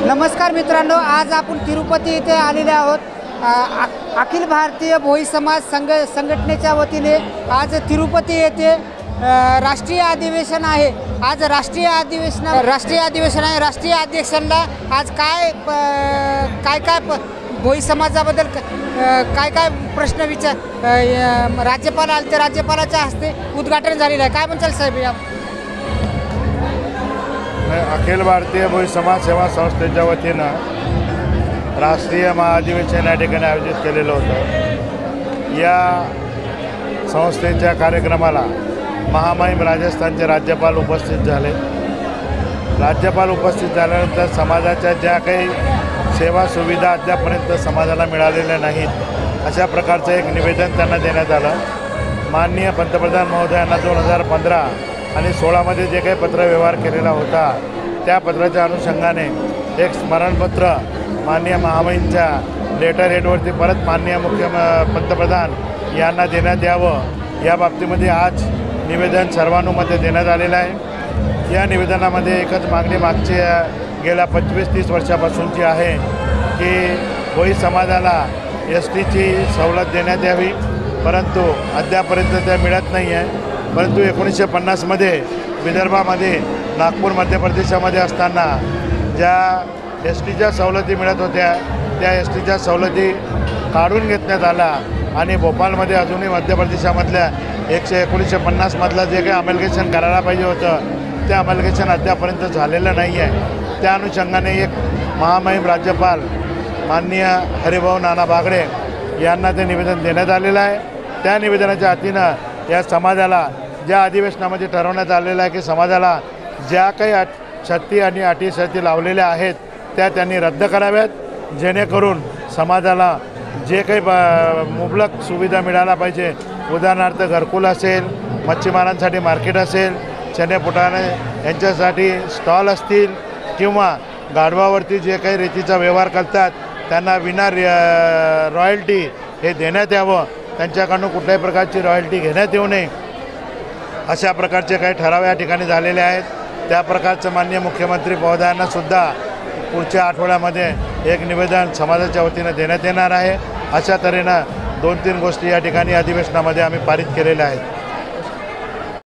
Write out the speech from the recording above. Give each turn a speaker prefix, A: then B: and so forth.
A: नमस्कार मित्रांनो, आज आपण तिरुपती येथे आलेले आहोत। अखिल भारतीय भोई समाज संघटनेच्या वतीने आज तिरुपती येथे राष्ट्रीय अधिवेशन आहे। आज राष्ट्रीय अधिवेशन आहे। राष्ट्रीय अधिवेशनाला आज काय भोई समाजाबद्दल काय प्रश्न राज्यपाल आले तर राज्यपालाच्या हस्ते उद्घाटन झालेलं आहे। काय म्हणताल साहेब?
B: अखिल भारतीय भोई समाज सेवा संस्थेच्या वतीनं राष्ट्रीय महाअधिवेशन या ठिकाणी आयोजित केलेलं होतं। या संस्थेच्या कार्यक्रमाला महामहिम राजस्थानचे राज्यपाल उपस्थित झाले। राज्यपाल उपस्थित झाल्यानंतर समाजाच्या ज्या काही सेवा सुविधा अद्यापर्यंत समाजाला मिळालेल्या नाहीत अशा प्रकारचं एक निवेदन त्यांना देण्यात आलं। माननीय पंतप्रधान महोदयांना 2015 आणि 16मध्ये जे काही पत्रव्यवहार केलेला होता त्या पत्राच्या अनुषंगाने एक स्मरणपत्र माननीय महामहिमच्या लेटर हेडवरती परत माननीय पंतप्रधान यांना देण्यात यावं या बाबतीमध्ये आज निवेदन सर्वानुमते देण्यात आलेलं आहे। या निवेदनामध्ये एकच मागणी मागच्या गेल्या 25-30 वर्षापासूनची आहे की भोई समाजाला STची सवलत देण्यात यावी, परंतु अद्यापर्यंत त्या मिळत नाही आहे। परंतु 1950मध्ये विदर्भामध्ये नागपूर मध्य प्रदेशामध्ये असताना ज्या STच्या सवलती मिळत होत्या त्या STच्या सवलती काढून घेतण्यात आल्या आणि भोपाळमध्ये अजूनही मध्य प्रदेशामधल्या 1950मधलं जे काही अमलगेशन करायला पाहिजे होतं ते अमलगेशन अद्यापर्यंत झालेलं नाही आहे। त्या अनुषंगाने एक महामहिम राज्यपाल माननीय हरिभाऊ नाना बागडे यांना ते निवेदन देण्यात आलेलं आहे। त्या निवेदनाच्या हातीनं या समाजाला ज्या अधिवेशनामध्ये ठरवण्यात आलेलं आहे की समाजाला ज्या काही शर्ती आणि अटी लावलेल्या आहेत त्या त्यांनी रद्द कराव्यात, जेणेकरून समाजाला जे काही मुबलक सुविधा मिळायला पाहिजे, उदाहरणार्थ घरकुल असेल, मच्छीमारांसाठी मार्केट असेल, चणे फुटाणे यांच्यासाठी स्टॉल असतील किंवा गाढवावरती जे काही रेतीचा व्यवहार करतात त्यांना विना रॉयल्टी हे देण्यात यावं, त्यांच्याकडून कुठल्याही प्रकारची रॉयल्टी घेण्यात येऊ नये अशा प्रकारचे काही ठराव या ठिकाणी झालेले आहेत। त्या प्रकारचं माननीय मुख्यमंत्री महोदयांनासुद्धा पुढच्या आठवड्यामध्ये एक निवेदन समाजाच्या वतीनं देण्यात येणार आहे। अशा तऱ्हेनं 2-3 गोष्टी या ठिकाणी अधिवेशनामध्ये आम्ही पारित केलेल्या आहेत।